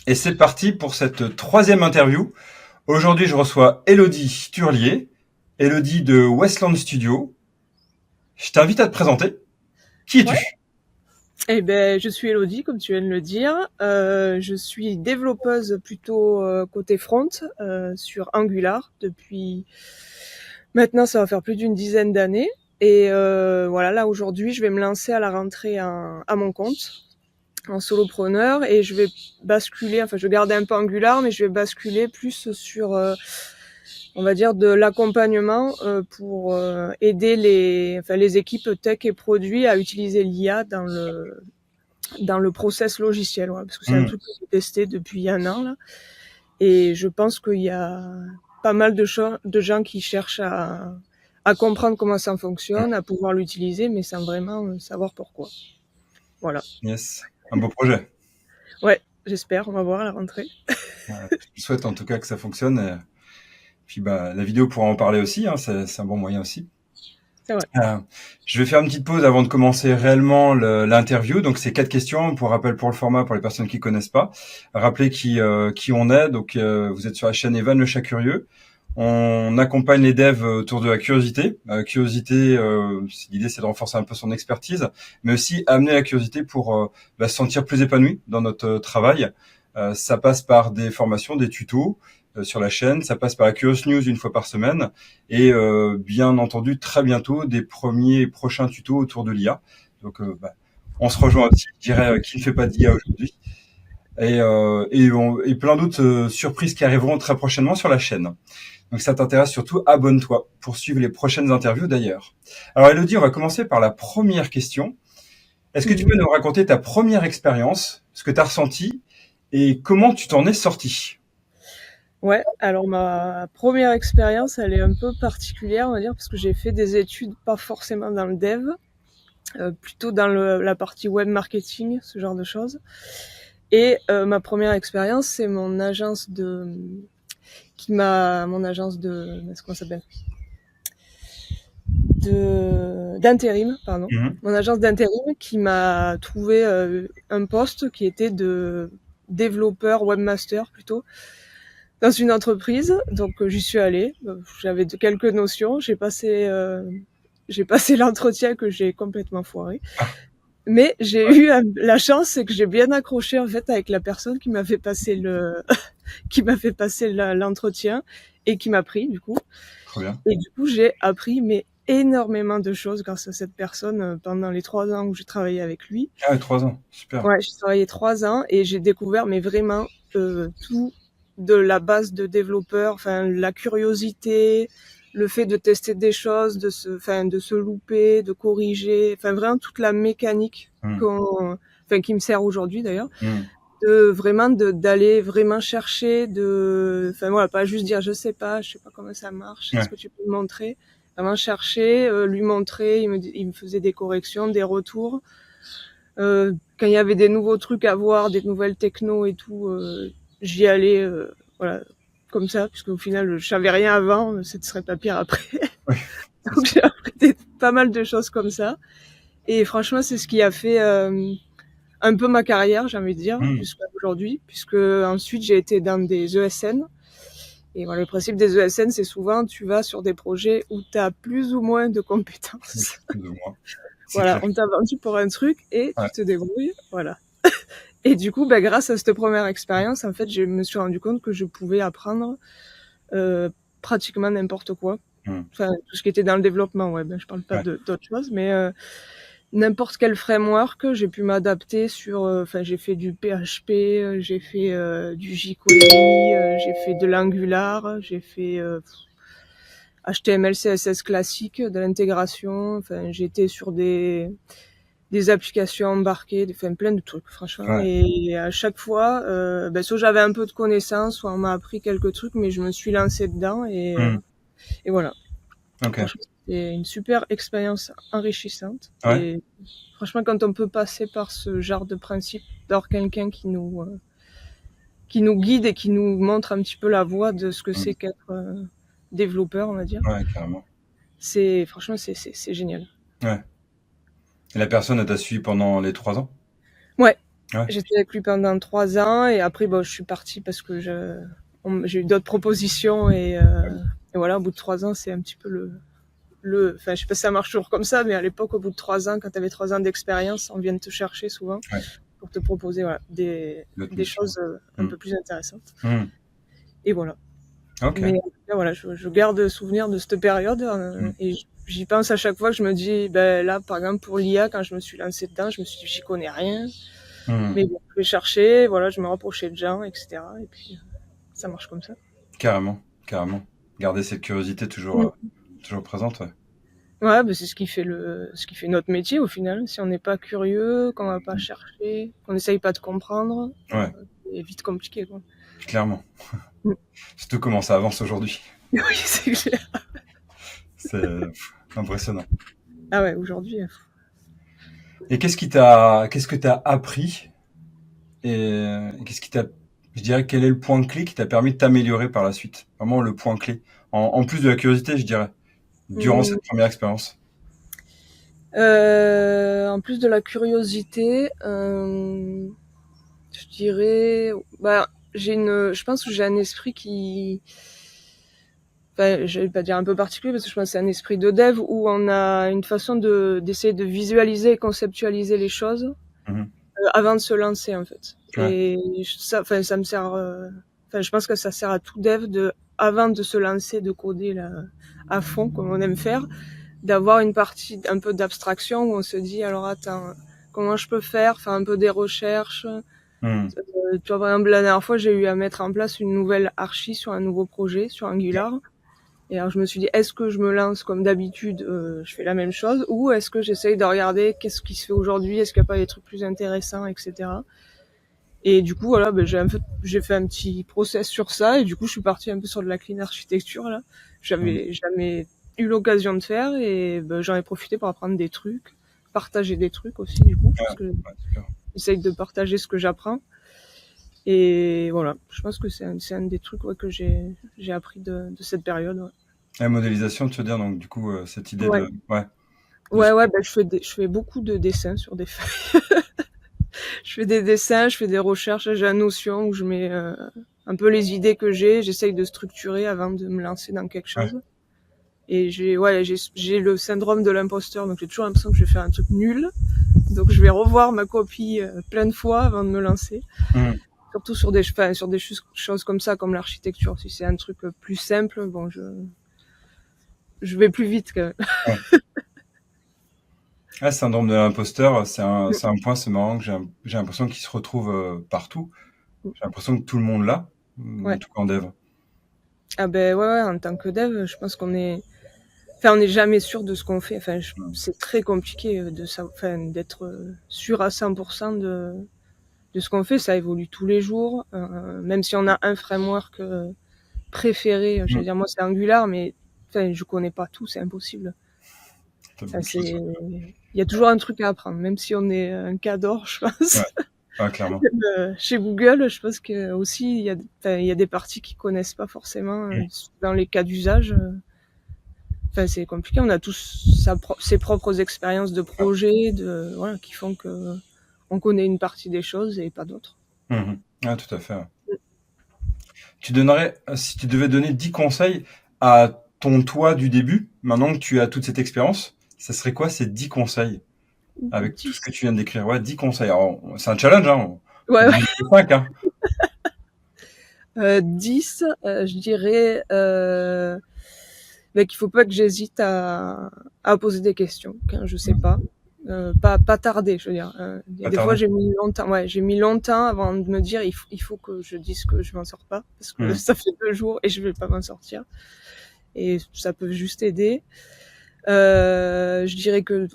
Et c'est parti pour cette troisième interview. Aujourd'hui, je reçois Élodie Turlier, Élodie de Westland Studio. Je t'invite à te présenter. Qui Ouais. es-tu? Eh ben, je suis Elodie, comme tu viens de le dire. Je suis développeuse plutôt côté front sur Angular depuis maintenant, ça va faire plus d'une dizaine d'années. Et voilà, là aujourd'hui, je vais me lancer à la rentrée à mon compte en solopreneur et je vais basculer, enfin, je vais garder un peu Angular, mais je vais basculer plus sur on va dire de l'accompagnement pour aider les équipes tech et produits à utiliser l'IA dans le process logiciel, ouais, parce que c'est un truc que j'ai testé depuis un an là, et je pense qu'il y a pas mal de gens qui cherchent à comprendre comment ça fonctionne, à pouvoir l'utiliser, mais sans vraiment savoir pourquoi. Voilà. Yes, un beau projet. Ouais, j'espère, on va voir à la rentrée. Je souhaite en tout cas que ça fonctionne. Puis la vidéo pourra en parler aussi, hein, c'est un bon moyen aussi. C'est vrai. Euh, je vais faire une petite pause avant de commencer réellement l'interview. Donc, c'est 4 questions. Pour rappel, pour le format, pour les personnes qui connaissent pas. Rappeler qui on est. Donc, vous êtes sur la chaîne Evan le chat curieux. On accompagne les devs autour de la curiosité. L'idée, c'est de renforcer un peu son expertise, mais aussi amener la curiosité pour se sentir plus épanoui dans notre travail. Ça passe par des formations, des tutos sur la chaîne. Ça passe par la Curious News une fois par semaine. Et bien entendu, très bientôt, des premiers et prochains tutos autour de l'IA. Donc, on se rejoint aussi, je dirais, qui ne fait pas d'IA aujourd'hui. Et plein d'autres surprises qui arriveront très prochainement sur la chaîne. Donc, ça t'intéresse surtout, abonne-toi pour suivre les prochaines interviews d'ailleurs. Alors, Elodie, on va commencer par la première question. Est-ce que tu peux Mhm. nous raconter ta première expérience, ce que tu as ressenti et comment tu t'en es sorti? Ouais, alors ma première expérience, elle est un peu particulière, on va dire, parce que j'ai fait des études pas forcément dans le dev, plutôt dans la partie web marketing, ce genre de choses. Et ma première expérience, c'est mon agence mon agence est-ce qu'on s'appelle, d'intérim, pardon, Mhm. mon agence d'intérim qui m'a trouvé un poste qui était de développeur webmaster plutôt dans une entreprise. Donc j'y suis allée, j'avais quelques notions, j'ai passé l'entretien que j'ai complètement foiré. Mais j'ai eu la chance, c'est que j'ai bien accroché en fait avec la personne qui m'a fait passer qui m'a fait passer l'entretien et qui m'a pris du coup. Trop bien. Et du coup, j'ai appris mais énormément de choses grâce à cette personne pendant les 3 ans où j'ai travaillé avec lui. Ah, ouais, 3 ans. Super. Ouais, j'ai travaillé 3 ans et j'ai découvert mais vraiment tout de la base de développeur, enfin la curiosité, le fait de tester des choses, de se louper, de corriger, enfin vraiment toute la mécanique Mhm. qui me sert aujourd'hui d'ailleurs, Mhm. d'aller vraiment chercher, enfin voilà, pas juste dire je sais pas comment ça marche, est-ce Ouais. que tu peux me montrer, vraiment chercher, lui montrer, il me faisait des corrections, des retours. Quand il y avait des nouveaux trucs à voir, des nouvelles techno et tout, j'y allais, voilà, comme ça, puisque au final, je savais rien avant, ce ne serait pas pire après. Oui, c'est Donc sûr. j'ai appris pas mal de choses comme ça. Et franchement, c'est ce qui a fait un peu ma carrière, j'ai envie de dire, Mhm. jusqu'à aujourd'hui, puisque ensuite j'ai été dans des ESN. Et voilà, le principe des ESN, c'est souvent tu vas sur des projets où tu as plus ou moins de Oui, compétences. plus ou moins. C'est Voilà, clair. on t'a vendu pour un truc et Ouais. tu te débrouilles, voilà. Et du coup, grâce à cette première expérience, en fait, je me suis rendu compte que je pouvais apprendre euh, pratiquement n'importe quoi. Mhm. Enfin, tout ce qui était dans le développement web. Je parle pas Ouais. d'autres choses, mais n'importe quel framework, j'ai pu m'adapter sur. Enfin, j'ai fait du PHP, j'ai fait du jQuery, j'ai fait de l'Angular, j'ai fait HTML, CSS classique, de l'intégration. Enfin, j'étais sur des applications embarquées, enfin plein de trucs, franchement. Ouais. Et à chaque fois, soit j'avais un peu de connaissances, soit on m'a appris quelques trucs, mais je me suis lancée dedans Mhm. et voilà. Ok. Franchement, c'était une super expérience enrichissante. Ouais. Et franchement, quand on peut passer par ce genre de principe, d'avoir quelqu'un qui nous guide et qui nous montre un petit peu la voie de ce que Mhm. c'est qu'être développeur, on va dire, Ouais, carrément. franchement, c'est génial. Ouais. Et la personne, elle t'a suivi pendant les 3 ans? Ouais. Ouais. J'étais avec lui pendant 3 ans et après, bon, je suis partie parce que j'ai eu d'autres propositions et voilà, au bout de 3 ans, c'est un petit peu enfin, je sais pas si ça marche toujours comme ça, mais à l'époque, au bout de 3 ans, quand tu avais 3 ans d'expérience, on vient te chercher souvent Ouais. pour te proposer voilà, L'autre des mission. choses un Mm. peu plus intéressantes. Mm. Et voilà. Ok. Mais là, voilà, je garde souvenir de cette période Mm. et j'y pense à chaque fois que je me dis, ben là, par exemple, pour l'IA, quand je me suis lancée dedans, je me suis dit, j'y connais rien. Mm. Mais bon, je vais chercher, voilà, je me rapprochais de gens, etc. Et puis, ça marche comme ça. Carrément, carrément. Garder cette curiosité Mm. toujours présente, ouais. Ouais, ben c'est ce qui fait notre métier au final. Si on n'est pas curieux, qu'on va pas Mm. chercher, qu'on n'essaye pas de comprendre, Ouais, c'est vite compliqué, quoi. clairement. Mm. Surtout comment ça avance aujourd'hui. Oui, c'est clair. C'est impressionnant. Ah ouais, aujourd'hui, Et qu'est-ce que t'as appris et qu'est-ce qui t'a, je dirais, quel est le point clé qui t'a permis de t'améliorer par la suite? Vraiment le point clé. En plus de la curiosité, je dirais, durant mm. cette première expérience. En plus de la curiosité, je dirais, bah, je pense que j'ai un esprit enfin, je vais pas dire un peu particulier parce que je pense que c'est un esprit de dev où on a une façon d'essayer de visualiser et conceptualiser les choses Mhm. avant de se lancer en fait. Ouais. Et ça, enfin, ça me sert, enfin, je pense que ça sert à tout dev avant de se lancer, de coder là, à fond comme on aime faire, d'avoir une partie un peu d'abstraction où on se dit alors attends, comment je peux faire un peu des recherches. Mhm. Tu vois, par exemple, la dernière fois, j'ai eu à mettre en place une nouvelle archi sur un nouveau projet, sur Angular. Et alors, je me suis dit, est-ce que je me lance comme d'habitude, je fais la même chose, ou est-ce que j'essaye de regarder qu'est-ce qui se fait aujourd'hui, est-ce qu'il n'y a pas des trucs plus intéressants, etc. Et du coup, voilà, ben, j'ai fait un petit process sur ça, et du coup, je suis partie un peu sur de la clean architecture, là. Mhm. J'avais jamais eu l'occasion de faire, et ben, j'en ai profité pour apprendre des trucs, partager des trucs aussi, du coup, Ouais, parce que ouais, super. j'essaye de partager ce que j'apprends. Et voilà, je pense que c'est un des trucs ouais, que j'ai appris de cette période. Ouais, La modélisation, tu veux dire, donc du coup, cette idée ouais, de, ouais, de, ouais, bah, je fais beaucoup de dessins sur des feuilles. Je fais des dessins, je fais des recherches, j'ai la notion où je mets un peu les idées que j'essaye de structurer avant de me lancer dans quelque ouais. chose. Et j'ai le syndrome de l'imposteur, donc j'ai toujours l'impression que je vais faire un truc nul. Donc je vais revoir ma copie plein de fois avant de me lancer. Mhm. Surtout sur des choses comme ça, comme l'architecture. Si c'est un truc plus simple, bon, je vais plus vite quand même. Ouais. Ah, syndrome de l'imposteur, c'est un point, c'est marrant que j'ai l'impression qu'il se retrouve partout. J'ai l'impression que tout le monde l'a, en Ouais. tout cas en dev. Ah ben ouais, en tant que dev, je pense on n'est jamais sûr de ce qu'on fait. Enfin, Mm. c'est très compliqué d'être sûr à 100% de ce qu'on fait. Ça évolue tous les jours. Même si on a un framework préféré, je veux Mm. dire, moi c'est Angular, mais enfin, je connais pas tout, c'est impossible. T'as Enfin, beaucoup de choses. il y a toujours un truc à apprendre, même si on est un cador, je Ouais, pense. ouais, clairement. Chez Google, je pense que aussi il y a des parties qu'ils connaissent pas forcément Mm. dans les cas d'usage. Enfin, c'est compliqué. On a tous ses propres expériences de Ouais. projet, voilà, qui font que on connaît une partie des choses et pas d'autres. Mhm. Ouais, tout à fait. Ouais. Tu donnerais, si tu devais donner 10 conseils à ton toi du début, maintenant que tu as toute cette expérience, ça serait quoi ces 10 conseils avec tout ce que 10. tu viens de décrire? Ouais, 10 conseils. Alors, c'est un challenge, hein. Faut Ouais, ouais. donner 5, hein. 10, je dirais qu'il faut pas que j'hésite à poser des questions quand je sais Mm. pas. Pas tarder, je veux dire. Il y a Pas des fois, tarder. j'ai mis longtemps avant de me dire il faut que je dise que je m'en sors pas parce que Mm. ça fait 2 jours et je vais pas m'en sortir. Et ça peut juste aider. Je dirais que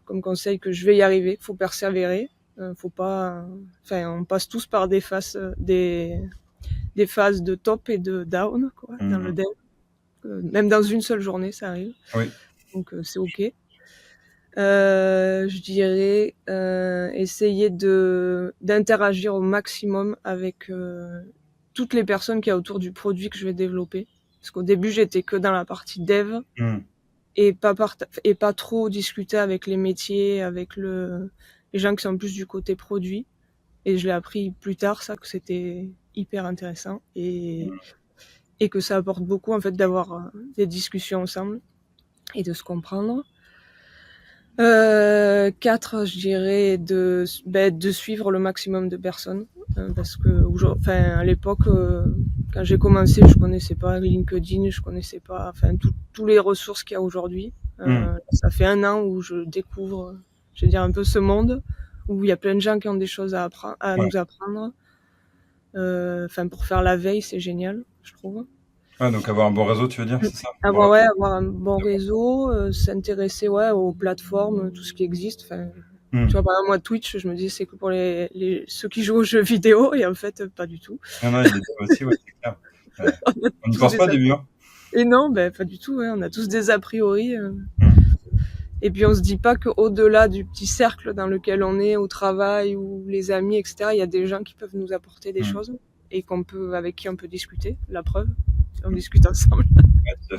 comme conseil que je vais y arriver, faut persévérer, faut pas, enfin on passe tous par des phases de top et de down quoi dans le Mm. dev, même dans une seule journée ça arrive, Oui. donc c'est ok. Je dirais essayer de d'interagir au maximum avec toutes les personnes qu'il y a autour du produit que je vais développer, parce qu'au début j'étais que dans la partie dev Mm. et pas trop discuter avec les métiers, avec les gens qui sont plus du côté produit. Et je l'ai appris plus tard, ça, que c'était hyper intéressant et que ça apporte beaucoup, en fait, d'avoir des discussions ensemble et de se comprendre. 4, je dirais de suivre le maximum de personnes. Parce que à l'époque, quand j'ai commencé, je connaissais pas LinkedIn, je connaissais pas tous les ressources qu'il y a aujourd'hui. Ça fait 1 an où je découvre, je veux dire, un peu ce monde où il y a plein de gens qui ont des choses à nous apprendre. Pour faire la veille, c'est génial, je trouve. Ouais, donc avoir un bon réseau, tu veux dire, c'est ça? Avoir un bon réseau, s'intéresser aux plateformes, tout ce qui existe. Tu vois, par exemple, moi, Twitch, je me dis c'est que pour ceux qui jouent aux jeux vidéo, et en fait, pas du tout. Non, il y a des devs aussi, ouais, c'est clair. Ouais. On n'y pense pas au début, hein. Et non, pas du tout. Ouais. On a tous des a priori. Et puis on se dit pas qu'au-delà du petit cercle dans lequel on est au travail ou les amis, etc., il y a des gens qui peuvent nous apporter des choses et avec qui on peut discuter. La preuve, on discute ensemble. Ouais, tout à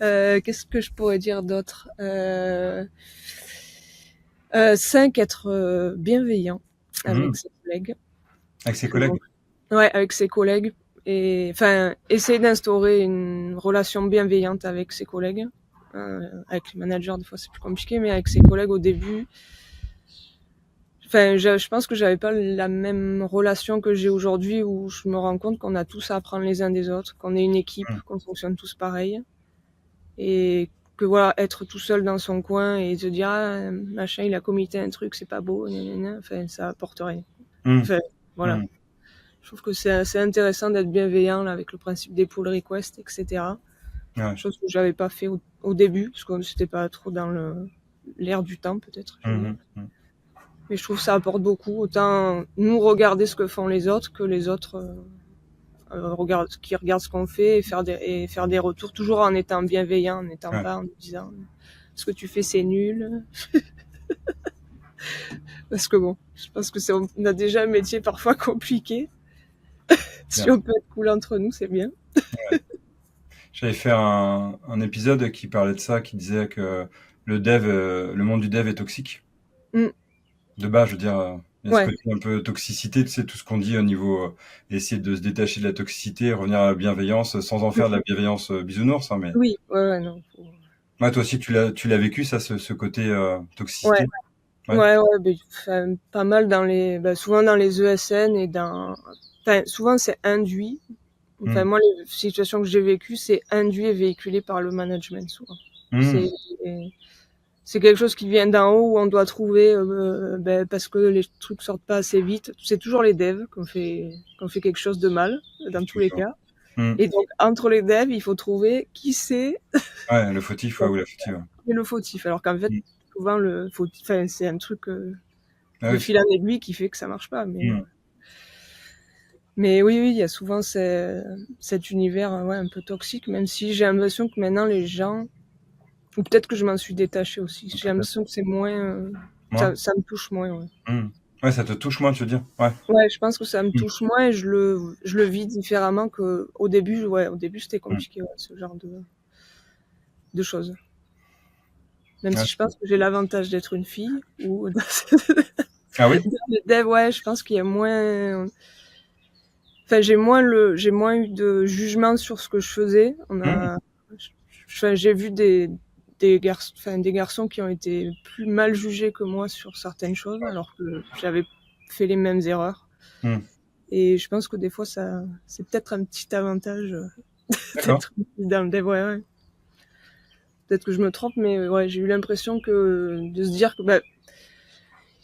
fait. Qu'est-ce que je pourrais dire d'autre 5, être bienveillant avec ses collègues. Avec ses collègues? Ouais, avec ses collègues. Et essayer d'instaurer une relation bienveillante avec ses collègues. Avec les managers, des fois c'est plus compliqué, mais avec ses collègues au début, je pense que j'avais pas la même relation que j'ai aujourd'hui, où je me rends compte qu'on a tous à apprendre les uns des autres, qu'on est une équipe, qu'on fonctionne tous pareil, et que voilà, être tout seul dans son coin et se dire machin il a comité un truc, c'est pas beau, ça apporte rien. Voilà. Je trouve que c'est intéressant d'être bienveillant là, avec le principe des pull requests, etc. Ouais. Chose que j'avais pas fait au début, parce que c'était pas trop dans l'air du temps peut-être. Mais je trouve que ça apporte beaucoup. Autant nous regarder ce que font les autres que les autres regardent ce qu'on fait et faire des retours, toujours en étant bienveillant, en n'étant pas en disant ce que tu fais c'est nul. Parce que bon, je pense que on a déjà un métier parfois compliqué. Si on peut être cool entre nous, c'est bien. Ouais. J'avais fait un épisode qui parlait de ça, qui disait que le monde du dev est toxique. De base, je veux dire, il y a ce côté un peu toxicité, tu sais, tout ce qu'on dit au niveau, essayer de se détacher de la toxicité, revenir à la bienveillance, sans en faire de la bienveillance bisounours, hein, mais. Oui, non. Ouais, toi aussi, tu l'as vécu, ça, ce côté toxicité. Ouais, pas mal souvent dans les ESN souvent c'est induit. Moi, les situations que j'ai vécues, c'est induit et véhiculé par le management, souvent. C'est quelque chose qui vient d'en haut où on doit trouver, parce que les trucs sortent pas assez vite. C'est toujours les devs qu'on fait quelque chose de mal, dans tous les cas. Et donc, entre les devs, il faut trouver qui c'est. Ouais, le fautif, ou la fautive. Et le fautif. Alors qu'en fait, souvent, le fautif, c'est un truc de fil en aiguille qui fait que ça marche pas. Mais oui, il y a souvent cet univers un peu toxique, même si j'ai l'impression que maintenant les gens, ou peut-être que je m'en suis détachée aussi, j'ai l'impression que c'est moins, ça me touche moins. Ouais, ça te touche moins, tu veux dire? Ouais, je pense que ça me touche moins et je le vis différemment qu'au début. Au début c'était compliqué, ce genre de choses. Même si je pense que j'ai l'avantage d'être une fille ou ah oui? Je pense qu'il y a moins. J'ai moins eu de jugement sur ce que je faisais. J'ai vu des garçons qui ont été plus mal jugés que moi sur certaines choses, alors que j'avais fait les mêmes erreurs. Et je pense que des fois, c'est peut-être un petit avantage d'être dans le dev. Ouais. Peut-être que je me trompe, mais j'ai eu l'impression de se dire que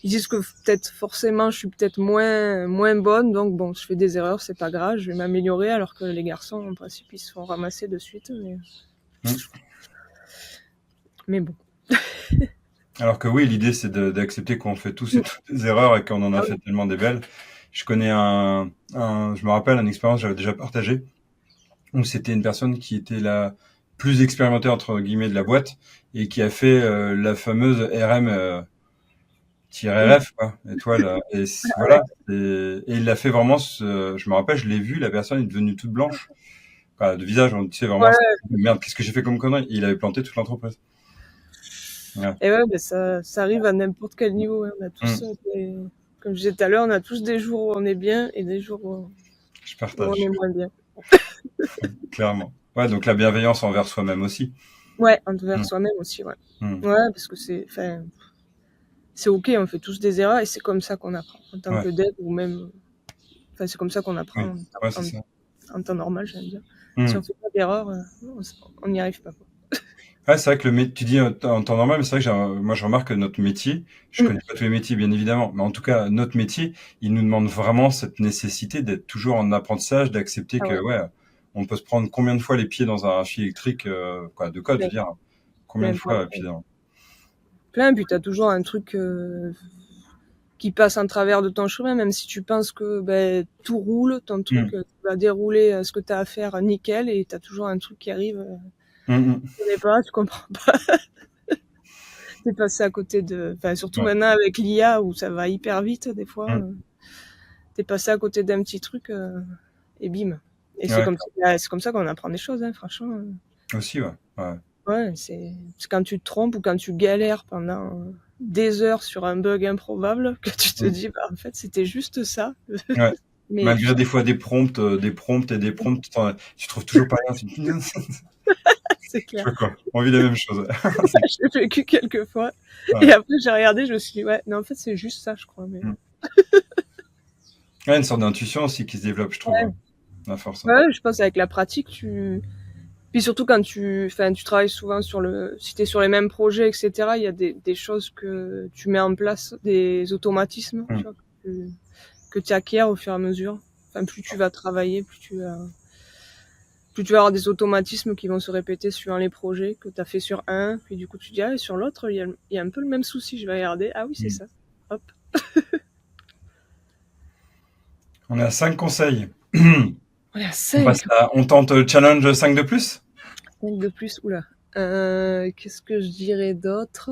ils disent que peut-être forcément je suis peut-être moins bonne, donc bon, je fais des erreurs, c'est pas grave, je vais m'améliorer, alors que les garçons en principe ils se font ramasser de suite. Mais bon. Alors que oui, l'idée c'est d'accepter qu'on fait tous des erreurs et qu'on en a fait tellement des belles. Je connais je me rappelle une expérience que j'avais déjà partagée, où c'était une personne qui était la plus expérimentée entre guillemets de la boîte et qui a fait la fameuse RM -RF, quoi, étoile. Et voilà. Et il l'a fait vraiment. Je me rappelle, je l'ai vu, la personne est devenue toute blanche, de visage. On sait vraiment. Merde, qu'est-ce que j'ai fait comme connerie? Et il avait planté toute l'entreprise. Et ça arrive à n'importe quel niveau. On a tous comme je disais tout à l'heure, on a tous des jours où on est bien et des jours où Je on est partage, moins bien. clairement. Ouais, donc la bienveillance envers soi-même aussi. Ouais, envers Mm, soi-même aussi, ouais. mm. Ouais, parce que c'est ok, on fait tous des erreurs et c'est comme ça qu'on apprend. En tant Ouais, que dev ou même, c'est comme ça qu'on apprend oui, ouais, c'est ça. en temps normal, j'aime dire. Si on Mm. fait pas d'erreur, on n'y arrive pas, quoi. Ouais, c'est vrai que tu dis en temps normal, mais c'est vrai que moi je remarque que notre métier, je Mm. connais pas tous les métiers bien évidemment, mais en tout cas notre métier, il nous demande vraiment cette nécessité d'être toujours en apprentissage, d'accepter Ah que ouais, ouais, on peut se prendre combien de fois les pieds dans un fil électrique quoi, de code, je plein, veux dire, combien de plein, plein, fois, et plein. puis Plein, puis t'as toujours un truc qui passe en travers de ton chemin, même si tu penses que tout roule, ton truc mm, va dérouler ce que tu as à faire nickel, et tu as toujours un truc qui arrive, mm, mm. tu connais pas, tu comprends pas, t'es passé à côté de... Enfin, surtout Ouais, maintenant avec l'IA où ça va hyper vite, des fois, mm. t'es passé à côté d'un petit truc et bim. Et Ouais, c'est comme ça qu'on apprend des choses, hein, franchement. aussi, ouais, ouais, Ouais, c'est quand tu te trompes ou quand tu galères pendant des heures sur un bug improbable que tu te mm. dis, en fait, c'était juste ça. Ouais. Mais Malgré des fois des prompts et des prompts, tu trouves toujours pas rien, tu te dis, c'est je clair. sais quoi, on vit la même chose. J'ai vécu quelques fois. Et Ouais. après, j'ai regardé, je me suis dit, ouais, non, en fait, c'est juste ça, je crois. Mais... Mm. Ouais, une sorte d'intuition aussi qui se développe, je trouve, Ouais. à force. Ouais, je pense avec la pratique, puis surtout quand tu travailles souvent si t'es sur les mêmes projets, etc., il y a des choses que tu mets en place, des automatismes, tu Mm. vois, que tu acquiers au fur et à mesure. Enfin, plus tu vas travailler, plus tu vas avoir des automatismes qui vont se répéter suivant les projets que tu as fait sur un, puis du coup tu dis, ah, sur l'autre, il y a un peu le même souci, je vais regarder, ah oui, c'est Mm. ça. Hop. On est à 5 conseils. On est à On passe 5. on tente challenge 5 de plus? 5 de plus, oula. Qu'est-ce que je dirais d'autre?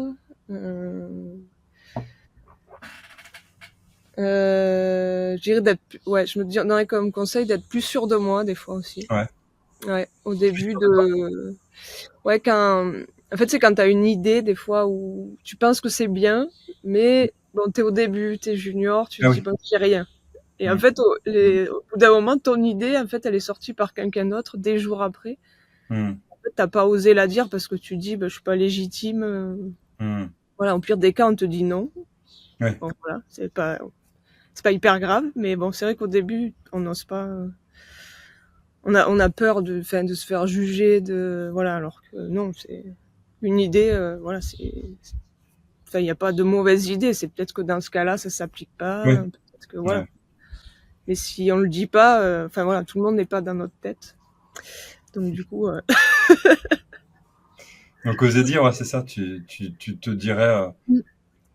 euh... je dirais ouais, je me donnerais comme conseil d'être plus sûr de moi des fois aussi. Ouais. Ouais, au Plus début sûr de toi? ouais, en fait, c'est quand t'as une idée, des fois, où tu penses que c'est bien, mais bon, t'es au début, t'es junior, tu te Ah dis, oui. bon, c'est rien. Et en Mm. fait, Mm. au bout d'un moment, ton idée, en fait, elle est sortie par quelqu'un d'autre des jours après. Mm. En fait, t'as pas osé la dire parce que tu dis, je suis pas légitime. Mm. Voilà, au pire des cas, on te dit non. Ouais. Bon, voilà, c'est pas hyper grave, mais bon, c'est vrai qu'au début, on n'ose pas. On a peur de se faire juger, voilà, alors que non, c'est une idée, voilà, il n'y a pas de mauvaise idée. C'est peut-être que dans ce cas-là, ça s'applique pas. Oui. Peut-être que voilà. Ouais. Mais si on le dit pas, voilà, tout le monde n'est pas dans notre tête. Donc du coup, Donc oser dire, ouais, c'est ça. Tu te dirais,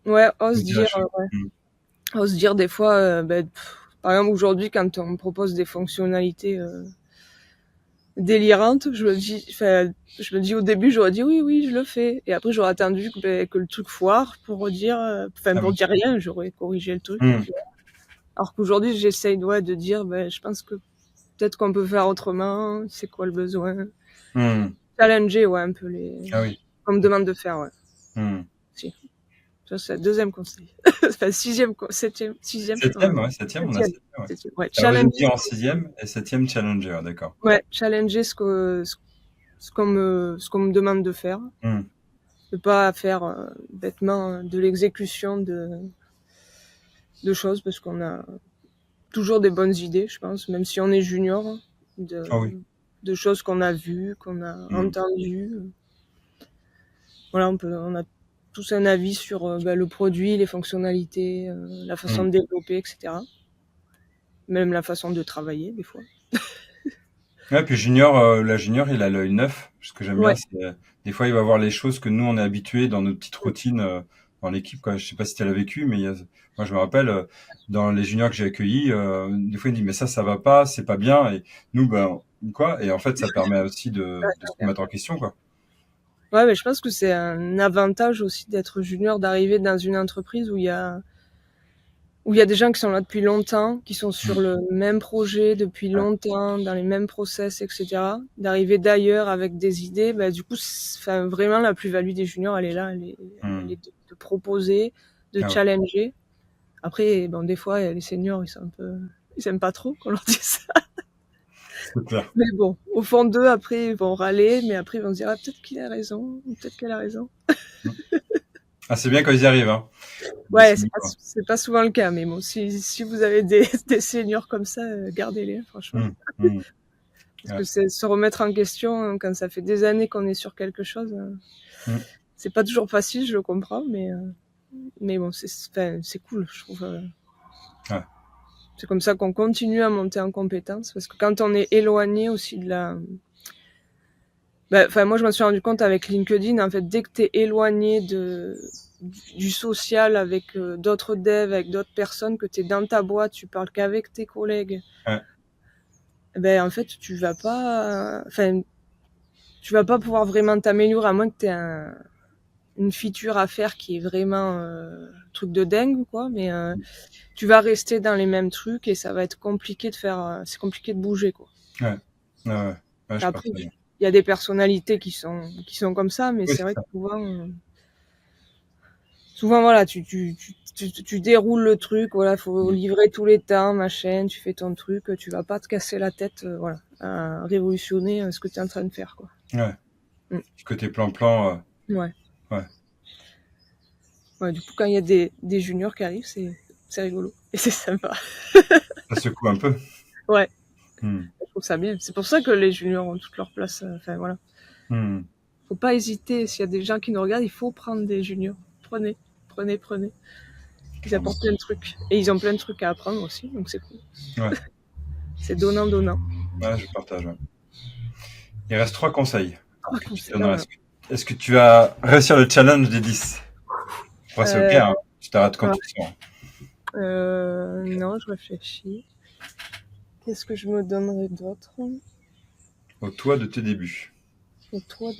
ouais, je dirais, je suis. Mm. ose dire des fois, par exemple aujourd'hui, quand on me propose des fonctionnalités délirantes, je me dis au début, j'aurais dit oui, oui, je le fais, et après j'aurais attendu que le truc foire pour dire, Ah pour oui. dire rien, j'aurais corrigé le truc. Mm. Alors qu'aujourd'hui, j'essaye, ouais, de dire, je pense que peut-être qu'on peut faire autrement, c'est quoi le besoin. Mm. Challenger, ouais, un peu Ah oui. qu'on me demande de faire, ouais. Mm. Si. Ça, c'est le deuxième conseil. Enfin, sixième, je sais pas. Septième, ouais, septième, on a Septième. septième, ouais. Septième. Ouais, Alors, oser challenger. dire en sixième et septième challenger, d'accord. Ouais, challenger ce qu'on me demande de faire. Mm. De pas faire bêtement de l'exécution de choses, parce qu'on a toujours des bonnes idées, je pense, même si on est junior, de, Ah oui. de choses qu'on a vues, qu'on a Mm. entendues. Voilà, on a tous un avis sur le produit, les fonctionnalités, la façon Mm. de développer, etc. Même la façon de travailler, des fois. Ouais, puis junior, la junior, il a l'œil neuf. Ce que j'aime bien, Ouais. c'est des fois, il va voir les choses que nous, on est habitués dans notre petite routine dans l'équipe, quoi. Je sais pas si tu l'as vécu, mais moi, je me rappelle, dans les juniors que j'ai accueillis, des fois, il me dit, mais ça va pas, c'est pas bien. Et nous, ben, quoi? Et en fait, ça permet aussi Ouais, de se remettre en question, quoi. ouais, mais je pense que c'est un avantage aussi d'être junior, d'arriver dans une entreprise où il y a des gens qui sont là depuis longtemps, qui sont Mm. sur le même projet depuis Ouais. longtemps, dans les mêmes process, etc. D'arriver d'ailleurs avec des idées, du coup, vraiment, la plus-value des juniors, elle est là, elle Mm. est de proposer, de Ah ouais. challenger. Après, bon, des fois, les seniors, ils aiment pas trop qu'on leur dise ça. C'est clair. Mais bon, au fond d'eux, après, ils vont râler, mais après, ils vont se dire, ah, peut-être qu'il a raison, ou peut-être qu'elle a raison. Ah, c'est bien quand ils y arrivent, hein. Les Ouais, seniors. c'est pas souvent le cas, mais bon, si vous avez des seniors comme ça, gardez-les, franchement. Mmh. Parce Ouais. que c'est se remettre en question quand ça fait des années qu'on est sur quelque chose. Mmh. C'est pas toujours facile, je le comprends, mais bon, c'est cool, je trouve. Ouais. C'est comme ça qu'on continue à monter en compétences, parce que quand on est éloigné aussi de la... moi, je me suis rendu compte avec LinkedIn, en fait, dès que t'es éloigné du social avec d'autres devs, avec d'autres personnes, que t'es dans ta boîte, tu parles qu'avec tes collègues, Ouais. en fait, tu vas pas pouvoir vraiment t'améliorer, à moins que t'aies une feature à faire qui est vraiment truc de dingue, quoi, mais tu vas rester dans les mêmes trucs et ça va être compliqué de faire, c'est compliqué de bouger, quoi. Ouais. Ouais. Ouais, je Après, partage. il y a des personnalités qui sont comme ça, mais Oui, c'est c'est vrai que ça. souvent voilà, tu déroules le truc, voilà, faut Mmh. livrer tous les temps, machin, tu fais ton truc, tu vas pas te casser la tête, voilà, à révolutionner ce que tu es en train de faire, quoi. Ouais. Mm. Côté plan-plan, Ouais. ouais. Ouais, du coup, quand il y a des juniors qui arrivent, c'est rigolo et c'est sympa. Ça secoue un peu. Ouais, Mmh. je trouve ça bien. C'est pour ça que les juniors ont toute leur place. Enfin voilà, Mmh. faut pas hésiter. S'il y a des gens qui nous regardent, il faut prendre des juniors. Prenez, prenez. Ils Clairement. apportent plein de trucs et ils ont plein de trucs à apprendre aussi, donc c'est cool. Ouais. C'est donnant. Ouais, je partage, ouais. Il reste 3 conseils Trois que tu conseils. donnerais. Est-ce que tu vas réussir le challenge des 10? Après, c'est OK, Euh, hein. Tu t'arrêtes quand ouais. tu le sens. Non, je réfléchis. Qu'est-ce que je me donnerais d'autre? Au toi de tes débuts. Et toi,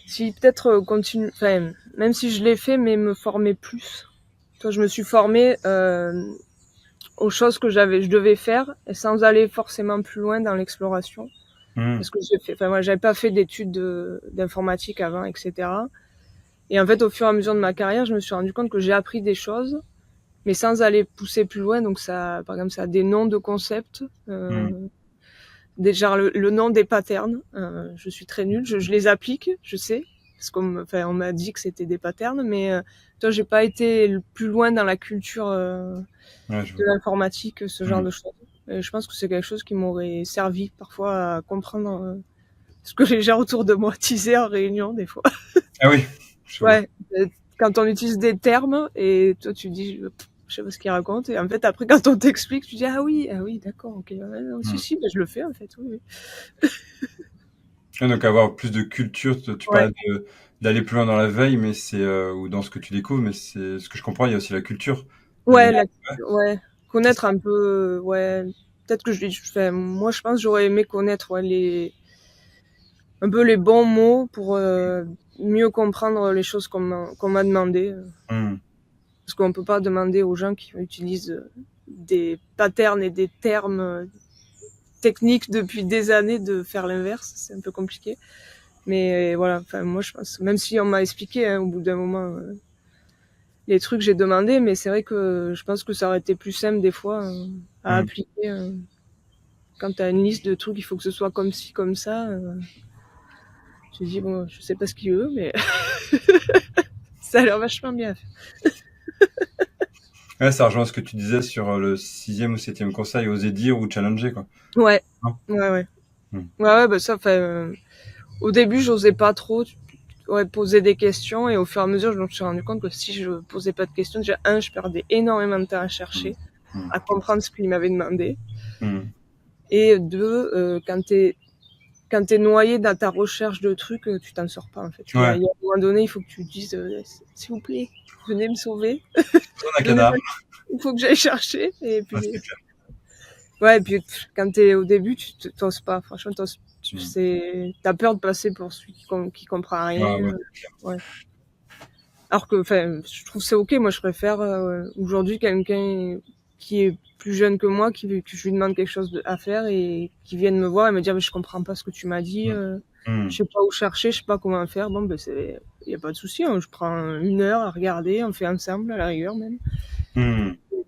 si peut-être continue, enfin, même si je l'ai fait, mais me former plus. Toi, je me suis formée aux choses que je devais faire, et sans aller forcément plus loin dans l'exploration. Mmh. Parce que moi, j'avais pas fait d'études d'informatique avant, etc. Et en fait, au fur et à mesure de ma carrière, je me suis rendu compte que j'ai appris des choses, mais sans aller pousser plus loin. Donc ça, par exemple, ça a des noms de concepts, Mmh. déjà le nom des patterns. Je suis très nulle, je les applique, je sais, parce on m'a dit que c'était des patterns, mais toi, j'ai pas été plus loin dans la culture Ouais, je de vois. l'informatique, ce genre Mmh. de choses. Et je pense que c'est quelque chose qui m'aurait servi parfois à comprendre ce que les gens autour de moi disaient en réunion des fois. Ah oui, je vois. Ouais, quand on utilise des termes et toi tu dis je sais pas ce qu'ils racontent et en fait après quand on t'explique tu dis ah oui d'accord ok ouais, non, Mmh. si je le fais en fait oui. Ouais, donc avoir plus de culture, tu Ouais parlais d'aller plus loin dans la veille, mais c'est ou dans ce que tu découvres, mais c'est ce que je comprends, il y a aussi la culture. ouais Ouais, ouais c'est ça. connaître un peu ouais peut-être que moi je pense que j'aurais aimé connaître un peu les bons mots pour mieux comprendre les choses qu'on m'a demandé. Mmh. Parce qu'on peut pas demander aux gens qui utilisent des patterns et des termes techniques depuis des années de faire l'inverse. C'est un peu compliqué. Mais voilà, enfin, moi je pense, même si on m'a expliqué au bout d'un moment les trucs que j'ai demandé, mais c'est vrai que je pense que ça aurait été plus simple des fois à Mmh. appliquer. Quand tu as une liste de trucs, il faut que ce soit comme ci, comme ça. Tu te dis, bon, je sais pas ce qu'il veut, mais ça a l'air vachement bien fait. Ouais, ça rejoint ce que tu disais sur le 6e ou 7e conseil, oser dire ou challenger, quoi. Ouais, Non? ouais. Mmh. Bah ça, au début, j'osais pas trop poser des questions et au fur et à mesure, je me suis rendu compte que si je posais pas de questions, déjà, je perdais énormément de temps à Mmh. chercher, Mmh. à comprendre ce qu'il m'avait demandé. Mmh. Et deux, quand t'es noyé dans ta recherche de trucs, tu t'en sors pas, en fait. Ouais, Il y a un moment donné, il faut que tu dises, s'il vous plaît, venez me sauver. besoin d'un canard. Il faut que j'aille chercher. Et Ouais, puis, c'est clair. ouais, et puis, quand t'es au début, t'oses pas. Franchement, Mmh. t'as peur de passer pour celui qui comprend Ouais, rien. ouais. Ouais. Alors que, je trouve c'est ok. Moi, je préfère aujourd'hui quelqu'un qui est plus jeune que moi, que je lui demande quelque chose à faire et qui vienne me voir et me dire, mais je comprends pas ce que tu m'as dit. Mmh. Je sais pas où chercher, je sais pas comment faire. Bon, ben y a pas de souci, hein. Je prends 1 heure à regarder, on fait ensemble à la rigueur même.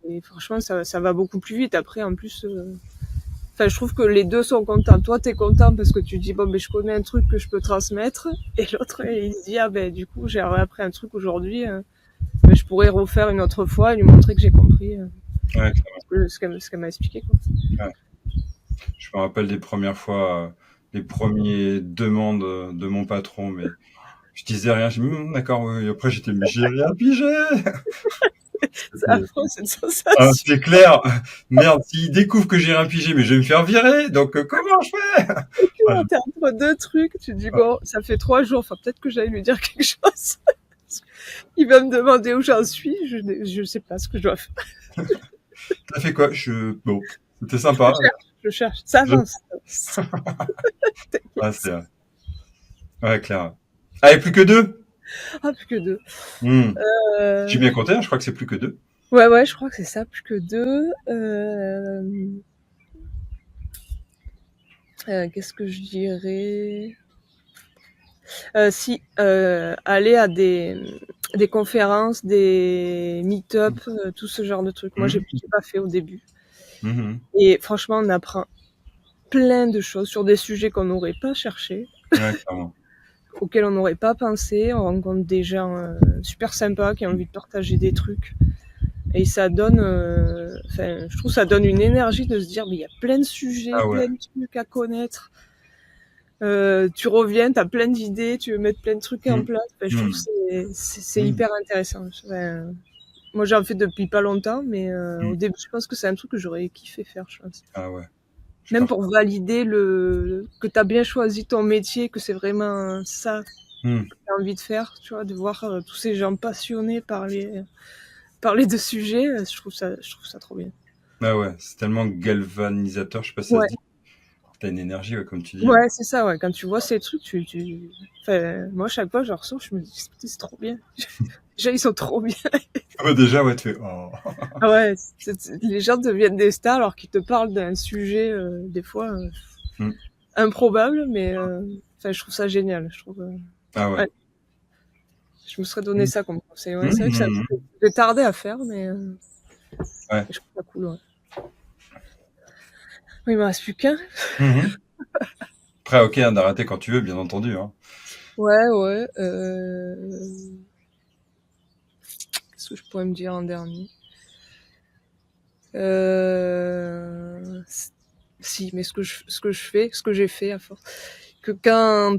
Et franchement, ça va beaucoup plus vite. Après, en plus, je trouve que les deux sont contents. Toi, t'es content parce que tu dis bon, ben je connais un truc que je peux transmettre, et l'autre il se dit ah ben du coup j'ai appris un truc aujourd'hui, ben, je pourrais refaire une autre fois et lui montrer que j'ai compris Ouais, ce qu'elle m'a expliqué, quoi. ouais. Je me rappelle des premières fois, les premiers demandes de mon patron, mais je disais rien. Je dis d'accord. Oui. Et après j'étais mais j'ai rien pigé. C'est affreux cette sensation. C'est clair. Merde, s'il découvre que j'ai rien pigé, mais je vais me faire virer. Donc comment je fais? Et puis Voilà. là, t'es entre deux trucs, tu te dis bon, ça fait 3 jours, enfin peut-être que j'allais lui dire quelque chose. Il va me demander où j'en suis, je sais pas ce que je dois faire. T'as fait quoi? Bon, c'était sympa. Je cherche, ça avance. Ah, c'est ouais, clair. Ah, et plus que 2? Ah, plus que 2. J'ai bien compté, hein, je crois que c'est plus que 2. Ouais, je crois que c'est ça, plus que 2. Qu'est-ce que je dirais? Si, aller à des conférences, des meet-up, tout ce genre de trucs. Moi, j'ai pas fait au début. Et franchement, on apprend plein de choses sur des sujets qu'on n'aurait pas cherché, Ouais, clairement. auxquels on n'aurait pas pensé. On rencontre des gens super sympas qui ont envie de partager des trucs. Et ça donne, je trouve que ça donne une énergie de se dire, mais il y a plein de sujets, Ah ouais. plein de trucs à connaître. Tu reviens, t'as plein d'idées, tu veux mettre plein de trucs en place. Je trouve que c'est hyper intéressant. Moi, j'en fais depuis pas longtemps, mais au début, je pense que c'est un truc que j'aurais kiffé faire, je pense. Ah ouais. Même pour valider que t'as bien choisi ton métier, que c'est vraiment ça que t'as envie de faire, tu vois, de voir tous ces gens passionnés parler de sujets, je trouve ça trop bien. Ah ouais, c'est tellement galvanisateur, je sais pas si ça se dit. T'as une énergie, ouais, comme tu dis. Ouais, c'est ça, ouais. Quand tu vois ces trucs, moi, chaque fois que je ressens, je me dis, c'est trop bien. Déjà, ils sont trop bien. Ah, déjà, ouais, tu fais, oh. Ah ouais, les gens deviennent des stars alors qu'ils te parlent d'un sujet, des fois, improbable, mais, je trouve ça génial. Je trouve, Ah ouais. Je me serais donné ça comme conseil. Ouais, c'est vrai que ça, j'ai tardé à faire, mais, ouais. je trouve ça cool, ouais. Oui, il me reste plus qu'un. Après, ok, hein, d'arrêter quand tu veux, bien entendu, hein. Ouais, qu'est-ce que je pourrais me dire en dernier? Si, mais ce que j'ai fait à force, que quand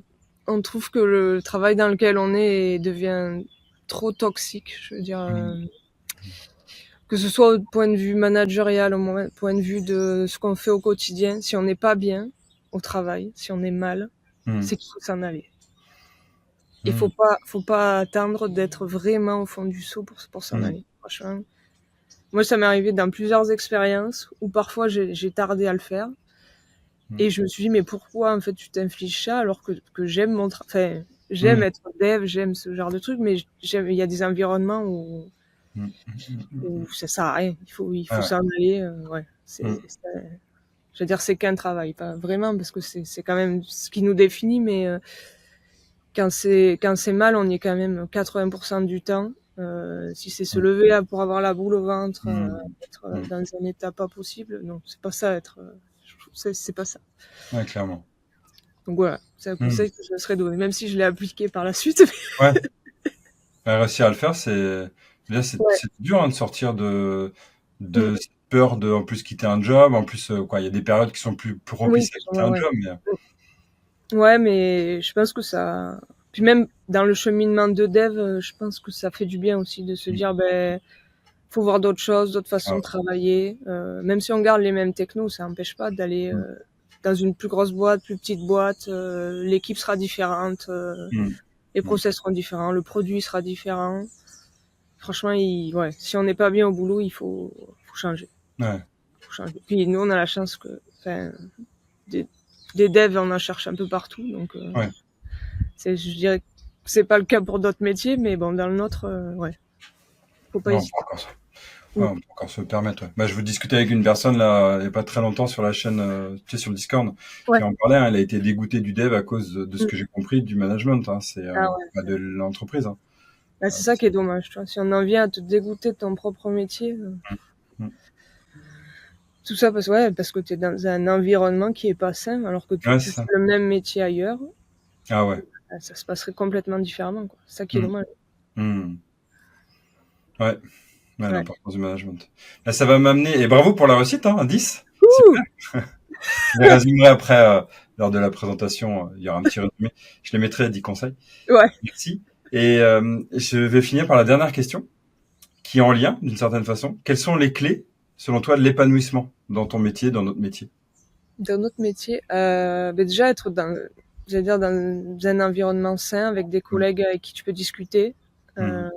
on trouve que le travail dans lequel on est devient trop toxique, je veux dire, que ce soit au point de vue managérial, au point de vue de ce qu'on fait au quotidien, si on n'est pas bien au travail, si on est mal, c'est qu'il faut s'en aller. Il faut pas attendre d'être vraiment au fond du seau pour s'en aller. Franchement. Moi, ça m'est arrivé dans plusieurs expériences où parfois j'ai tardé à le faire. Et je me suis dit, mais pourquoi en fait tu t'infliges ça alors que j'aime mon travail, j'aime être dev, j'aime ce genre de truc, mais il y a des environnements où ça sert à rien. Il faut s'en aller. Ouais, je veux dire, c'est qu'un travail, pas vraiment, parce que c'est quand même ce qui nous définit, mais quand c'est mal, on y est quand même 80% du temps. Si c'est se lever là pour avoir la boule au ventre, être dans un état pas possible, non, c'est pas ça être. C'est pas ça. Ouais, clairement. Donc voilà, c'est un conseil que je me serais donné, même si je l'ai appliqué par la suite. Ouais. Réussir à le faire, c'est dur, hein, de sortir de cette peur de, en plus, quitter un job. En plus, quoi, il y a des périodes qui sont plus propices à quitter un job, mais. Ouais, mais je pense que ça. Puis même dans le cheminement de dev, je pense que ça fait du bien aussi de se dire, faut voir d'autres choses, d'autres façons de travailler. Même si on garde les mêmes technos, ça n'empêche pas d'aller dans une plus grosse boîte, plus petite boîte. L'équipe sera différente, les process seront différents, le produit sera différent. Franchement, si on n'est pas bien au boulot, il faut changer. Ouais. Faut changer. Puis nous, on a la chance que, des devs, on en cherche un peu partout, donc je dirais que c'est pas le cas pour d'autres métiers, mais bon, dans le nôtre, ouais. Faut pas hésiter. Ouais, Mm. on peut encore se le permettre. Ouais. Bah, je vous discutais avec une personne là, il n'y a pas très longtemps sur la chaîne, tu sais, sur le Discord, qui Ouais. en parlait. Hein, elle a été dégoûtée du dev à cause de ce Mm. que j'ai compris du management. Hein, c'est Ah ouais. bah, de l'entreprise. Hein. Bah, c'est ça qui est dommage, tu vois. Si on en vient à te dégoûter de ton propre métier, Mm. tout ça parce que tu es dans un environnement qui est pas sain, alors que Ouais, tu c'est fais ça. le même métier ailleurs, Ah ouais. ça se passerait complètement différemment, quoi. C'est ça qui est Mm. dommage. Mm. Ouais. Ouais, Ouais. l'importance du management. Là, ça va m'amener, et bravo pour la réussite, hein, un 10. Ouh! Je les résumerai après, lors de la présentation. Il y aura un petit résumé. Je les mettrai à 10 conseils. Ouais. Merci. Et je vais finir par la dernière question, qui est en lien, d'une certaine façon. Quelles sont les clés, selon toi, de l'épanouissement dans ton métier, dans notre métier? Dans notre métier, déjà être j'allais dire dans un environnement sain avec des Mm. collègues avec qui tu peux discuter. Mm. Euh,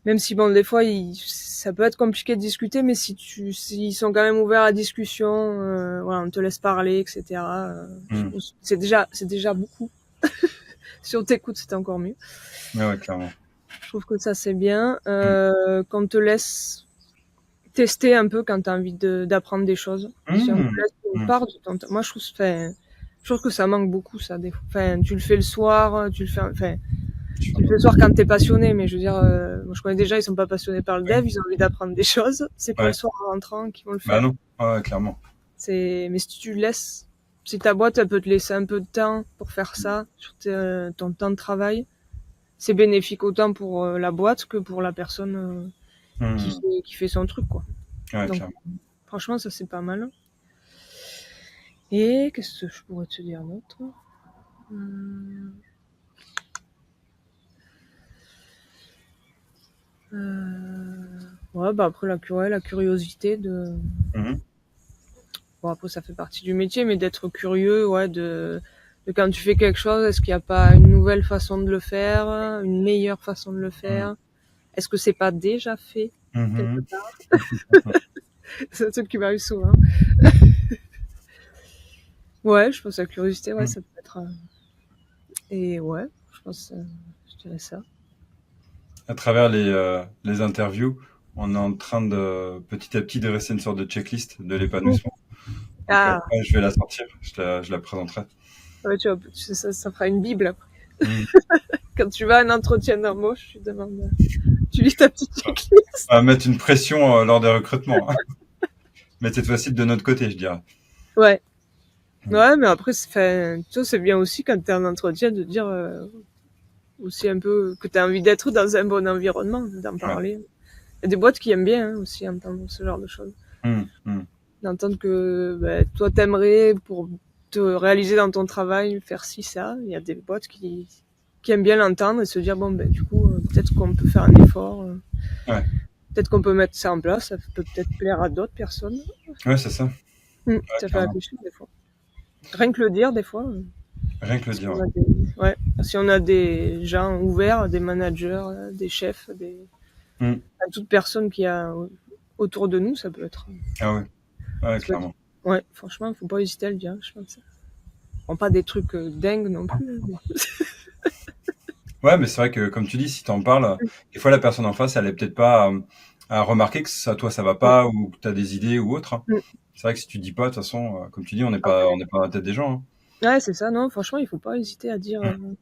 Même si bon, des fois, ça peut être compliqué de discuter, mais s'ils sont quand même ouverts à la discussion, voilà, on te laisse parler, etc. Je Mm. trouve que c'est déjà beaucoup. Si on t'écoute, c'est encore mieux. Ouais, ouais, clairement. Je trouve que ça c'est bien. Mm. Qu'on te laisse tester un peu quand t'as envie d'apprendre des choses. Si on te Mm. laisse une Mm. part de ton temps. Moi, je trouve que ça manque beaucoup, ça, des fois. Enfin, tu le fais le soir, tu le fais le soir quand t'es passionné, mais je veux dire, moi, je connais des gens, ils sont pas passionnés par le Ouais. dev, ils ont envie d'apprendre des choses. C'est pas le Ouais. soir en rentrant qu'ils vont le Bah faire. non. Ouais, clairement. Mais si tu laisses, si ta boîte, elle peut te laisser un peu de temps pour faire ça, sur ton temps de travail, c'est bénéfique autant pour la boîte que pour la personne Mm. qui fait son truc, quoi. Ouais, Donc, clairement. franchement, ça, c'est pas mal. Et qu'est-ce que je pourrais te dire d'autre? Hum, Ouais, bah après, la curiosité de... Mhm. Bon, après, ça fait partie du métier, mais d'être curieux, ouais, de quand tu fais quelque chose, est-ce qu'il n'y a pas une nouvelle façon de le faire, une meilleure façon de le Mm. faire? Est-ce que c'est pas déjà fait quelque Mhm. part? C'est un truc qui m'arrive souvent. Ouais, je pense que la curiosité, ouais, Mm. ça peut être... Et ouais, je pense, je dirais ça. À travers les interviews, on est en train de petit à petit de dresser une sorte de checklist de l'épanouissement. Donc Ah, après, je vais la sortir, je la présenterai. ouais, tu vois, ça fera une bible après. Mm. Quand tu vas à un entretien d'embauche, tu lis ta petite checklist. On va mettre une pression lors des recrutements, hein. Mais cette fois-ci de notre côté, je dirais. Ouais. Mm. Ouais, mais après, tu vois, c'est bien aussi quand t'es en entretien de dire aussi un peu que t'as envie d'être dans un bon environnement, d'en Ouais. parler. Il y a des boîtes qui aiment bien aussi entendre ce genre de choses. Mm. Mm. D'entendre que toi, t'aimerais pour te réaliser dans ton travail, faire ci, ça. Il y a des boîtes qui aiment bien l'entendre et se dire, bon, ben, du coup, peut-être qu'on peut faire un effort. Ouais. Peut-être qu'on peut mettre ça en place. Ça peut peut-être plaire à d'autres personnes. Ouais, c'est ça. Ouais, Ça fait clairement. réfléchir des fois. Rien que le dire, des fois. Rien que le Si dire. on Ouais. a ouais. Si on a des gens ouverts, des managers, des chefs, Mm. toute personne qui a autour de nous, ça peut être. Ah ouais. Ouais, Ça peut être... clairement. Ouais, franchement, faut pas hésiter à le dire, je pense. Bon, pas des trucs dingues non plus. Ouais, mais c'est vrai que, comme tu dis, si t'en parles, des fois, la personne en face, elle est peut-être pas à remarquer que ça, toi, ça va pas, ou que t'as des idées ou autre. Hein. C'est vrai que si tu dis pas, de toute façon, comme tu dis, on n'est pas dans la tête des gens. Hein. Ouais, c'est ça, non, franchement, il faut pas hésiter à dire. Mm.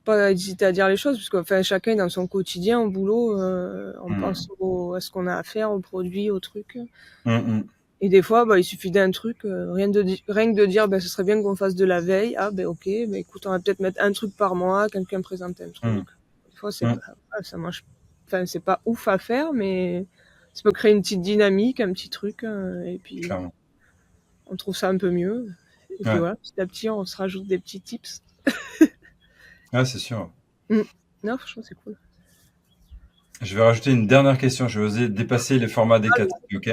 Pas hésiter à dire les choses, parce que enfin, chacun dans son quotidien, au boulot, on Mm. pense à ce qu'on a à faire, aux produits, aux trucs. Mm. Mm. Et des fois, il suffit d'un truc, rien que de dire, ce serait bien qu'on fasse de la veille. Ah, ok, écoute, on va peut-être mettre un truc par mois, quelqu'un présente un truc. Mm. Des fois, Mm. ça marche, enfin, c'est pas ouf à faire, mais ça peut créer une petite dynamique, un petit truc, et puis, Clairement. on trouve ça un peu mieux. Et puis Ouais. voilà, petit à petit, on se rajoute des petits tips. Ouais, c'est sûr. Non, franchement, c'est cool. Je vais rajouter une dernière question. Je vais oser dépasser les formats des 4. Ok.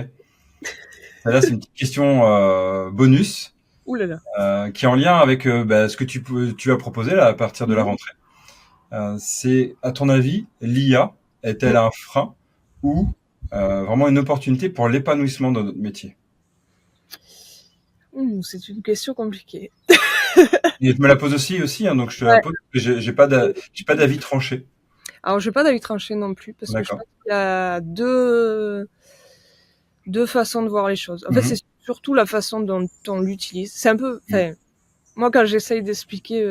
Là, c'est une petite question bonus Ouh là là. qui est en lien avec ce que tu as proposé là à partir de la Mhm. rentrée. C'est, à ton avis, l'IA est-elle un frein ou vraiment une opportunité pour l'épanouissement de notre métier? C'est une question compliquée. Et je me la pose aussi, hein, donc je te la Ouais. pose. J'ai pas d'avis tranché. Alors, j'ai pas d'avis tranché non plus, parce que je D'accord. pense qu'il y a deux façons de voir les choses. En fait, Mhm. c'est surtout la façon dont on l'utilise. C'est un peu, Mhm. enfin, moi, quand j'essaye d'expliquer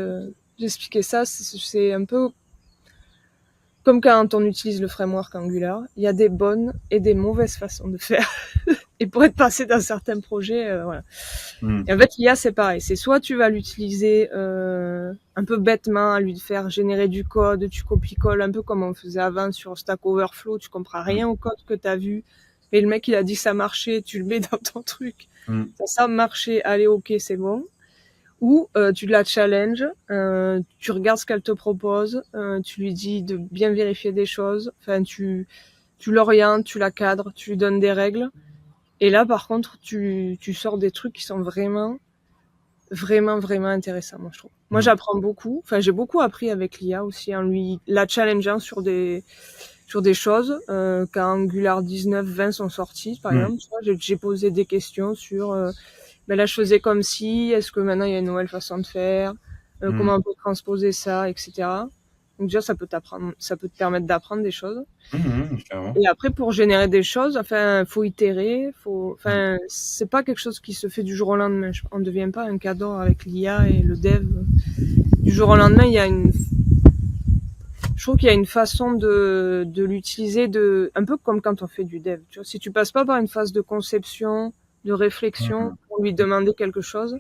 ça, c'est un peu comme quand on utilise le framework Angular. Il y a des bonnes et des mauvaises façons de faire. Et pour être passé dans certains projets, voilà. Mhm. Et en fait, l'IA, c'est pareil. C'est soit tu vas l'utiliser un peu bêtement, à lui faire générer du code, tu copies-colles, un peu comme on faisait avant sur Stack Overflow, tu comprends rien au code que tu as vu, et le mec, il a dit que ça marchait, tu le mets dans ton truc. Mhm. Ça marchait, allez, ok, c'est bon. Ou tu la challenges, tu regardes ce qu'elle te propose, tu lui dis de bien vérifier des choses, enfin, tu l'orientes, tu la cadres, tu lui donnes des règles. Et là, par contre, tu sors des trucs qui sont vraiment, vraiment, vraiment intéressants, moi, je trouve. Moi, Mhm. j'apprends beaucoup. Enfin, j'ai beaucoup appris avec l'IA aussi, en lui la challengeant sur des choses. Quand Angular 19, 20 sont sortis, par Mhm. exemple, j'ai posé des questions sur, ben là, je faisais comme si, est-ce que maintenant il y a une nouvelle façon de faire, Mhm. comment on peut transposer ça, etc. Donc déjà, ça peut te permettre d'apprendre des choses. Mhm. Carrément. Et après, pour générer des choses, enfin, faut itérer, Mhm. enfin, c'est pas quelque chose qui se fait du jour au lendemain. On ne devient pas un cadre avec l'IA et le dev. Du jour au lendemain, je trouve qu'il y a une façon de l'utiliser un peu comme quand on fait du dev. Tu vois, si tu passes pas par une phase de conception, de réflexion Mhm. pour lui demander quelque chose,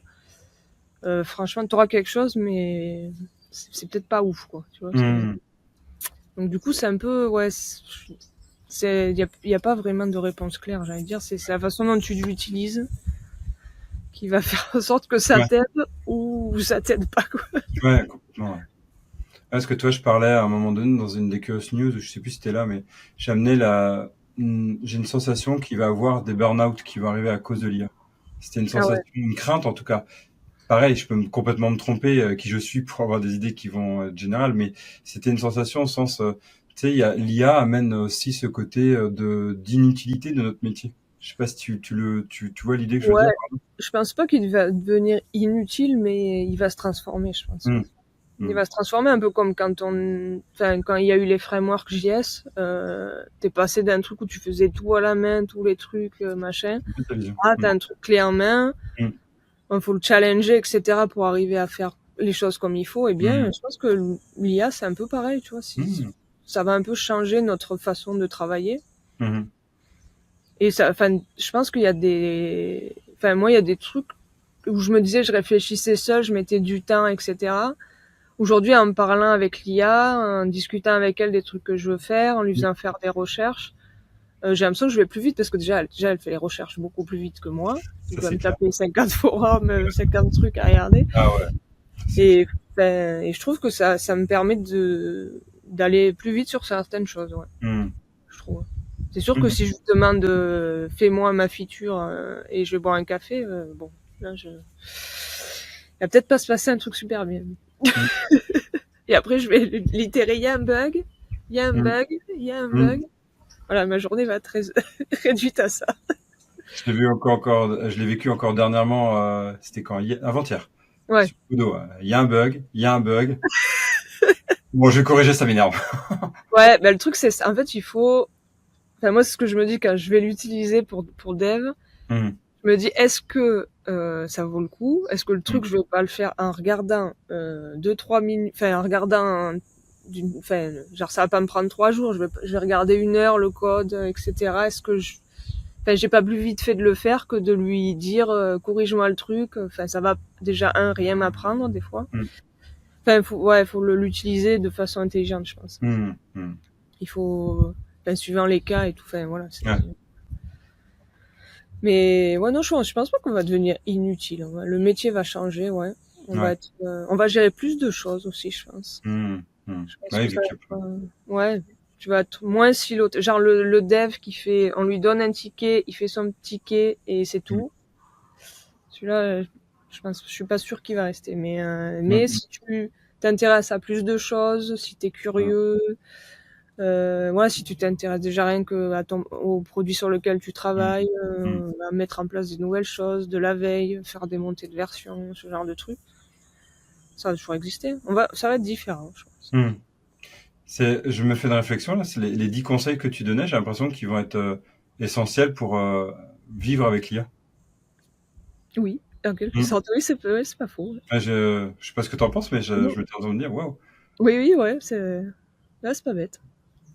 franchement, tu auras quelque chose, mais c'est peut-être pas ouf, quoi. Tu vois, Mhm. donc du coup, c'est un peu, ouais, il y a pas vraiment de réponse claire, j'allais dire. C'est la façon dont tu l'utilises qui va faire en sorte que ça Ouais. t'aide ou ça t'aide pas, quoi. Ouais, complètement. Ouais. Parce que toi, je parlais à un moment donné dans une des Chaos News, je sais plus si c'était là, mais j'ai amené j'ai une sensation qu'il va y avoir des burn-out qui vont arriver à cause de l'IA. C'était une Ah sensation, ouais. une crainte en tout cas. Pareil, je peux complètement me tromper, qui je suis pour avoir des idées qui vont être générales, mais c'était une sensation au sens, tu sais, l'IA amène aussi ce côté d'inutilité de notre métier. Je sais pas si tu vois l'idée que je veux Ouais. dire. Je pense pas qu'il va devenir inutile, mais il va se transformer, je pense. Hum, Il hum, va se transformer un peu comme quand il y a eu les frameworks JS, t'es passé d'un truc où tu faisais tout à la main, tous les trucs, machin. c'est ta vision. Ah, t'as un truc clé en main. Hum, Il faut le challenger, etc. pour arriver à faire les choses comme il faut. Eh bien, hum, je pense que l'IA, c'est un peu pareil, tu vois. hum, Ça va un peu changer notre façon de travailler. hum, Et ça, enfin, je pense qu'il y a moi, il y a des trucs où je me disais, je réfléchissais seul, je mettais du temps, etc. Aujourd'hui, en me parlant avec l'IA, en discutant avec elle des trucs que je veux faire, en lui hum. faisant faire des recherches, j'ai l'impression que je vais plus vite parce que déjà, elle fait les recherches beaucoup plus vite que moi. Je Ça dois c'est me clair. taper 50 forums, 50 trucs à regarder. Ah ouais, ça c'est clair. Et, et je trouve que ça me permet d'aller plus vite sur certaines choses, ouais, Hum, je trouve. C'est sûr que hum, si je te demande fais-moi ma feature et je vais boire un café, bon, là il va peut-être pas se passer un truc super bien. hum, Et après je vais l'itérer, il y a un bug, il y a un hum, bug, il y a un hum. bug. Voilà, ma journée va être très réduite à ça. Je l'ai vécu encore dernièrement, c'était quand? Avant-hier. Ouais. Sur Kudo, il y a un bug, il y a un bug. Bon, je vais corriger, ça m'énerve. Ouais, bah le truc c'est ça. En fait, enfin moi c'est ce que je me dis quand je vais l'utiliser pour dev. Hum, Je me dis, est-ce que ça vaut le coup? Est-ce que le hum. truc, je vais pas le faire en regardant 2-3 minutes, enfin en regardant, enfin genre ça va pas me prendre 3 jours. Je vais regarder 1 heure le code, etc. Enfin j'ai pas plus vite fait de le faire que de lui dire corrige-moi le truc. Enfin ça va déjà rien m'apprendre des fois. Mmh. Enfin faut l'utiliser de façon intelligente, je pense. Mmh. Mmh. Il faut, enfin, suivant les cas et tout. Enfin voilà. Ouais. Mais ouais, non, je pense pas qu'on va devenir inutile. Ouais. Le métier va changer, ouais. Ouais. On va gérer plus de choses aussi, je pense. Mmh. Mmh. Je pense Ouais, que ça vu va qu'il y a être, ouais, tu vas être moins siloté. Genre le dev qui fait, on lui donne un ticket, il fait son ticket et c'est mmh. tout. Celui-là, je suis pas sûre qu'il va rester. Mmh Mais mh. si tu t'intéresses à plus de choses, si t'es Mmh. curieux, voilà, si tu t'intéresses déjà rien que au produit sur lequel tu Mmh. travailles, Mmh. à mettre en place des nouvelles choses, de la veille, faire des montées de version, ce genre de trucs, ça va toujours exister. Ça va être différent, je pense. Mmh. Je me fais une réflexion là, c'est les 10 conseils que tu donnais, j'ai l'impression qu'ils vont être essentiels pour vivre avec l'IA. Oui, en quelque Mm. sorte, oui, c'est pas faux. Ah, je sais pas ce que tu en penses, mais je m'étais entendu dire, waouh. Oui, oui, ouais, c'est pas bête.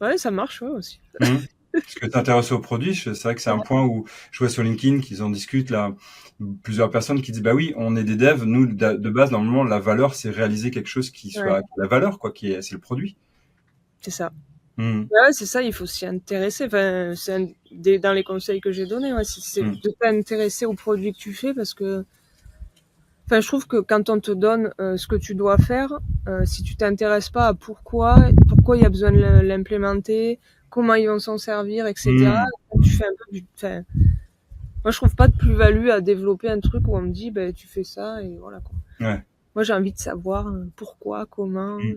Ouais, ça marche, ouais, aussi. Mm. Parce que t'intéresses au produit, c'est vrai que c'est un point où je vois sur LinkedIn qu'ils en discutent là, plusieurs personnes qui disent bah oui, on est des devs, nous de base normalement la valeur c'est réaliser quelque chose qui Ouais, soit la valeur quoi, c'est le produit. c'est ça. Mm. Ouais, c'est ça, il faut s'y intéresser. Enfin, dans les conseils que j'ai donnés, ouais, c'est Mm. de t'intéresser au produit que tu fais parce que, enfin, je trouve que quand on te donne ce que tu dois faire, si tu t'intéresses pas à pourquoi il y a besoin de l'implémenter, comment ils vont s'en servir, etc. Mm. Tu fais un peu enfin, moi, je trouve pas de plus-value à développer un truc où on me dit, ben, tu fais ça et voilà, quoi. Ouais. Moi, j'ai envie de savoir pourquoi, comment, Mm.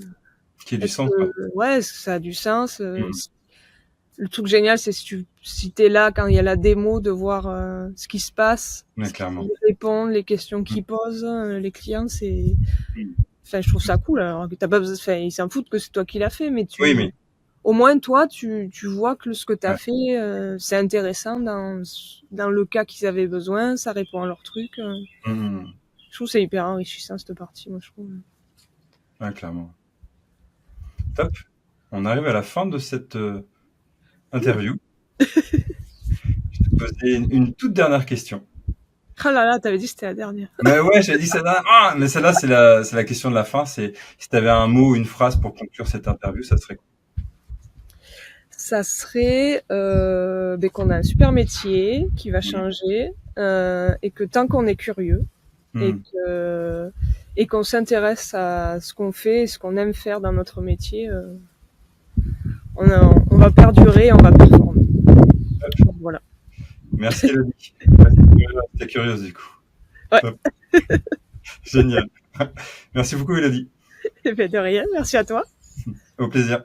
Qui ait du est-ce sens, ouais. que, ouais, est-ce que ça a du sens. Mm. Le truc génial, c'est si t'es là quand il y a la démo, de voir ce qui se passe, Ouais, ce qu'ils clairement. répondent, les questions Mm. qu'ils posent, les clients, c'est, Mm. enfin, je trouve ça cool. Alors que t'as pas besoin, enfin, ils s'en foutent que c'est toi qui l'as fait, mais Oui, mais au moins toi, tu vois que ce que t'as ouais. fait, c'est intéressant dans le cas qu'ils avaient besoin, ça répond à leur truc. Mm. Je trouve que c'est hyper enrichissant cette partie, moi je trouve. Ouais, clairement. Top. On arrive à la fin de cette interview. Je vais te poser une toute dernière question. Ah là là, t'avais dit que c'était la dernière. Mais ouais, j'avais dit celle-là. Ah, mais celle-là, c'est la question de la fin. C'est si tu avais un mot ou une phrase pour conclure cette interview, ça serait quoi? Ça serait qu'on a un super métier qui va Mm. changer et que tant qu'on est curieux et Mm. et qu'on s'intéresse à ce qu'on fait et ce qu'on aime faire dans notre métier, on va perdurer, on va performer. Donc, voilà. Merci Elodie. Ouais, c'était curieuse du coup. Ouais. Top. Génial. Merci beaucoup Elodie. Et bien de rien, merci à toi. Au plaisir.